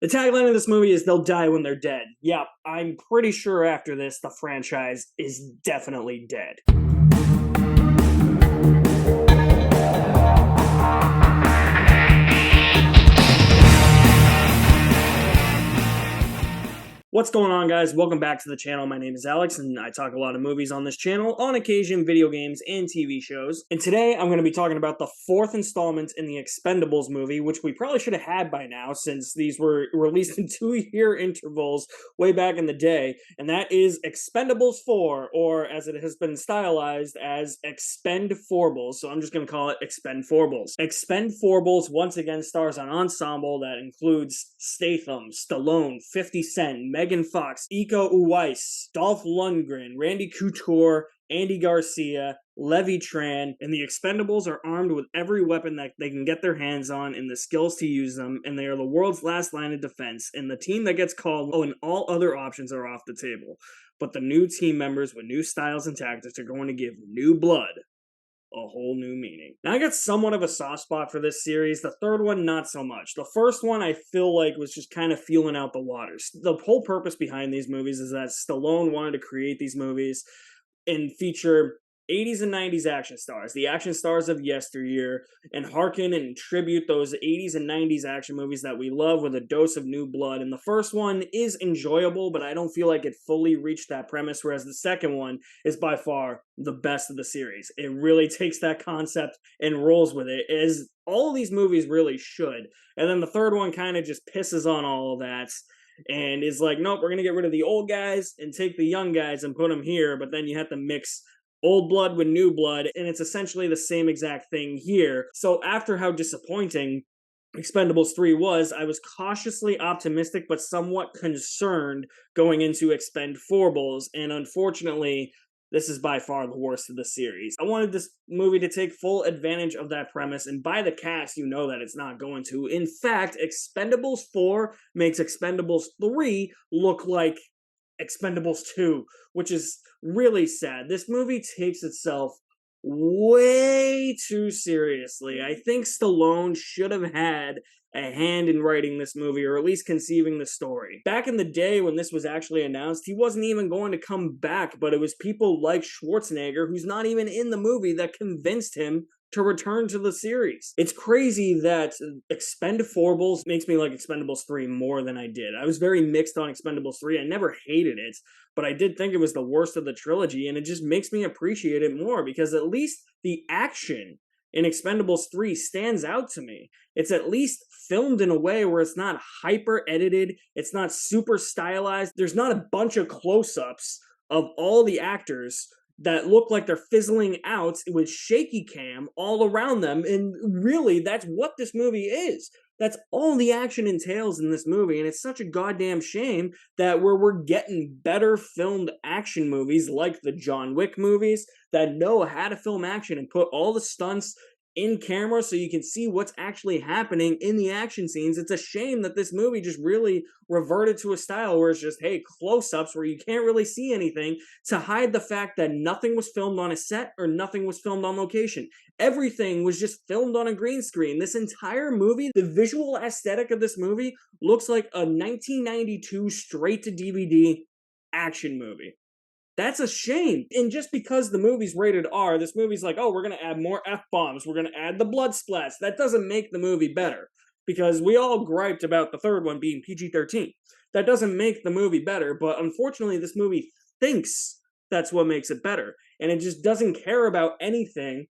The tagline of this movie is "They'll die when they're dead." Yep, I'm pretty sure after this, the franchise is definitely dead. What's going on, guys? Welcome back to the channel. My name is Alex, and I talk a lot of movies on this channel, on occasion video games and TV shows. And today I'm going to be talking about the fourth installment in the Expendables movie, which we probably should have had by now since these were released in 2-year intervals way back in the day. And that is Expendables 4, or as it has been stylized as Expend4bles. So I'm just going to call it Expend4bles. Expend4bles once again stars an ensemble that includes Statham, Stallone, 50 Cent, Megan Fox, Iko Uwais, Dolph Lundgren, Randy Couture, Andy Garcia, Levi Tran, and the Expendables are armed with every weapon that they can get their hands on and the skills to use them, and they are the world's last line of defense, and the team that gets called, and all other options are off the table. But the new team members with new styles and tactics are going to give new blood a whole new meaning. Now, I got somewhat of a soft spot for this series. The third one, not so much. The first one, I feel like, was just kind of feeling out the waters. The whole purpose behind these movies is that Stallone wanted to create these movies and feature 80s and 90s action stars, the action stars of yesteryear, and hearken and tribute those 80s and 90s action movies that we love with a dose of new blood. And the first one is enjoyable, but I don't feel like it fully reached that premise, whereas the second one is by far the best of the series. It really takes that concept and rolls with it, as all of these movies really should. And then the third one kind of just pisses on all of that and is like, nope, we're going to get rid of the old guys and take the young guys and put them here, but then you have to mix old blood with new blood, and it's essentially the same exact thing here. So after how disappointing Expendables 3 was, I was cautiously optimistic but somewhat concerned going into Expend4bles, and unfortunately, this is by far the worst of the series. I wanted this movie to take full advantage of that premise, and by the cast, you know that it's not going to. In fact, Expendables 4 makes Expendables 3 look like Expendables 2, which is really sad. This movie takes itself way too seriously. I think Stallone should have had a hand in writing this movie, or at least conceiving the story. Back in the day when this was actually announced, he wasn't even going to come back, but it was people like Schwarzenegger, who's not even in the movie, that convinced him to return to the series. It's crazy that Expend4bles makes me like Expendables 3 more than I did. I was very mixed on Expendables 3. I never hated it, but I did think it was the worst of the trilogy, and it just makes me appreciate it more because at least the action in Expendables 3 stands out to me. It's at least filmed in a way where it's not hyper edited, it's not super stylized, there's not a bunch of close-ups of all the actors that look like they're fizzling out with shaky cam all around them, and really, that's what this movie is. That's all the action entails in this movie, and it's such a goddamn shame that we're getting better filmed action movies like the John Wick movies that know how to film action and put all the stunts in camera so you can see what's actually happening in the action scenes. It's a shame that this movie just really reverted to a style where it's just, hey, close-ups where you can't really see anything to hide the fact that nothing was filmed on a set or nothing was filmed on location. Everything was just filmed on a green screen. This entire movie, the visual aesthetic of this movie looks like a 1992 straight-to-DVD action movie. That's a shame. And just because the movie's rated R, this movie's like, oh, we're going to add more F-bombs, we're going to add the blood splats. That doesn't make the movie better. Because we all griped about the third one being PG-13. That doesn't make the movie better, but unfortunately this movie thinks that's what makes it better. And it just doesn't care about anything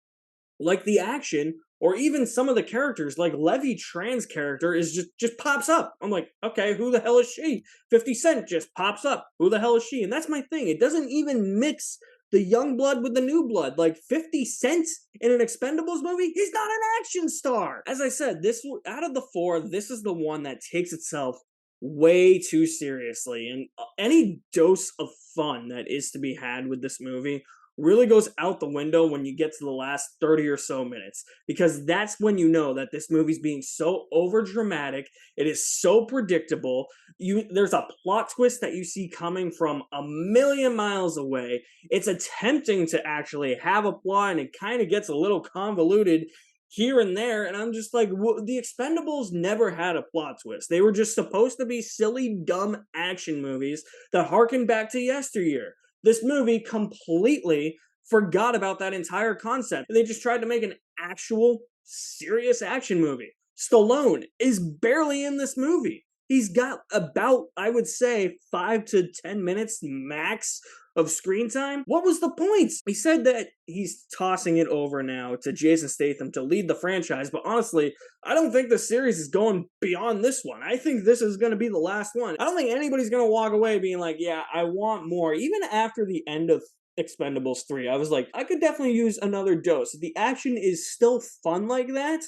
like the action, or even some of the characters, like Levi Tran's character is just pops up. I'm like, okay, who the hell is she? 50 Cent just pops up. Who the hell is she? And that's my thing. It doesn't even mix the young blood with the new blood. Like 50 Cent in an Expendables movie, he's not an action star. As I said, this out of the four, this is the one that takes itself way too seriously, and any dose of fun that is to be had with this movie really goes out the window when you get to the last 30 or so minutes, because that's when you know that this movie's being so over dramatic. It is so predictable. There's a plot twist that you see coming from a million miles away. It's attempting to actually have a plot, and it kind of gets a little convoluted here and there, and I'm just like, the Expendables never had a plot twist. They were just supposed to be silly, dumb action movies that harken back to yesteryear. This movie completely forgot about that entire concept. They just tried to make an actual, serious action movie. Stallone is barely in this movie. He's got about, I would say, 5 to 10 minutes max of screen time. What was the point? He said that he's tossing it over now to Jason Statham to lead the franchise, but honestly, I don't think the series is going beyond this one. I think this is going to be the last one. I don't think anybody's going to walk away being like, yeah, I want more. Even after the end of Expendables 3, I was like, I could definitely use another dose. If the action is still fun like that,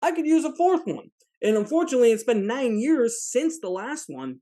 I could use a fourth one. And unfortunately, it's been 9 years since the last one.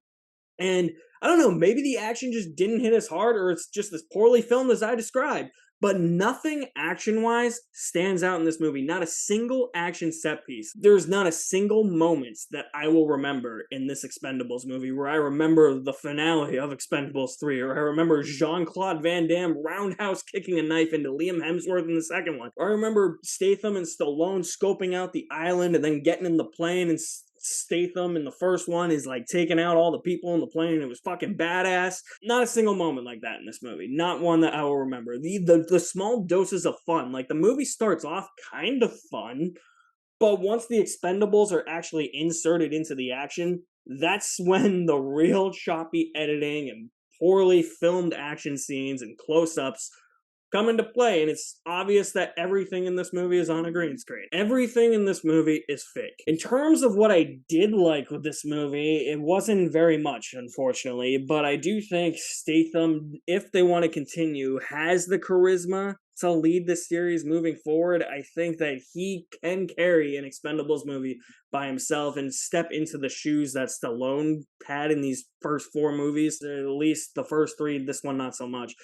And I don't know, maybe the action just didn't hit as hard, or it's just as poorly filmed as I described. But nothing action-wise stands out in this movie. Not a single action set piece. There's not a single moment that I will remember in this Expendables movie where I remember the finale of Expendables 3, or I remember Jean-Claude Van Damme roundhouse kicking a knife into Liam Hemsworth in the second one. Or I remember Statham and Stallone scoping out the island and then getting in the plane, and Statham in the first one is like taking out all the people in the plane. It was fucking badass. Not a single moment like that in this movie. Not one that I will remember. The small doses of fun. Like, the movie starts off kind of fun, but once the Expendables are actually inserted into the action, that's when the real choppy editing and poorly filmed action scenes and close-ups come into play, and it's obvious that everything in this movie is on a green screen. Everything in this movie is fake. In terms of what I did like with this movie, it wasn't very much, unfortunately, but I do think Statham, if they want to continue, has the charisma to lead the series moving forward. I think that he can carry an Expendables movie by himself and step into the shoes that Stallone had in these first 4 movies, at least the first 3, this one not so much.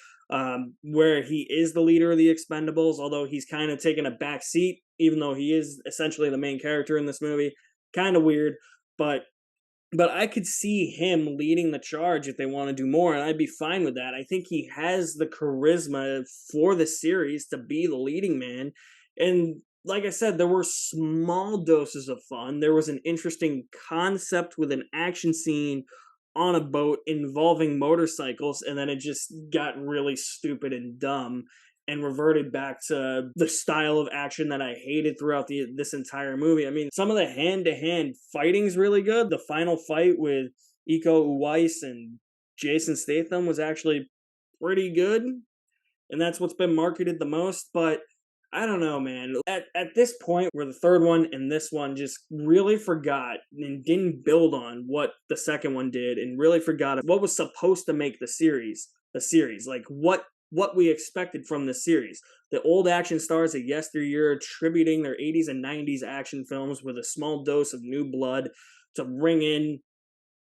Where he is the leader of the Expendables, although he's kind of taken a back seat, even though he is essentially the main character in this movie. Kind of weird, but I could see him leading the charge if they want to do more, and I'd be fine with that. I think he has the charisma for the series to be the leading man, and like I said, there were small doses of fun. There was an interesting concept with an action scene on a boat involving motorcycles, and then it just got really stupid and dumb and reverted back to the style of action that I hated throughout this entire movie. I mean, some of the hand-to-hand fighting's really good. The final fight with Iko Uwais and Jason Statham was actually pretty good, and that's what's been marketed the most, but I don't know, man. At this point, where the third one and this one just really forgot and didn't build on what the second one did, and really forgot what was supposed to make the series a series. Like, what we expected from the series. The old action stars of yesteryear attributing their 80s and 90s action films with a small dose of new blood to bring in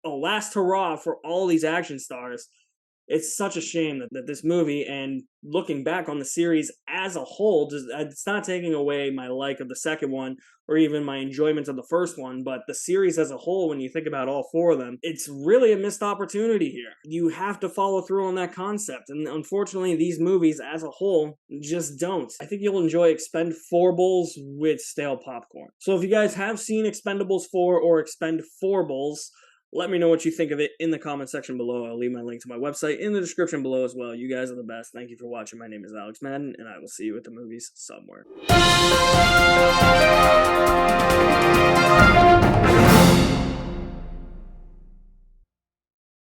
a last hurrah for all these action stars. It's such a shame that this movie, and looking back on the series as a whole, it's not taking away my like of the second one or even my enjoyment of the first one, but the series as a whole, when you think about all 4 of them, it's really a missed opportunity here. You have to follow through on that concept, and unfortunately these movies as a whole just don't. I think you'll enjoy Expend4bles with stale popcorn. So if you guys have seen Expendables 4 or Expend4bles, let me know what you think of it in the comment section below. I'll leave my link to my website in the description below as well. You guys are the best. Thank you for watching. My name is Alex Madden, and I will see you at the movies somewhere.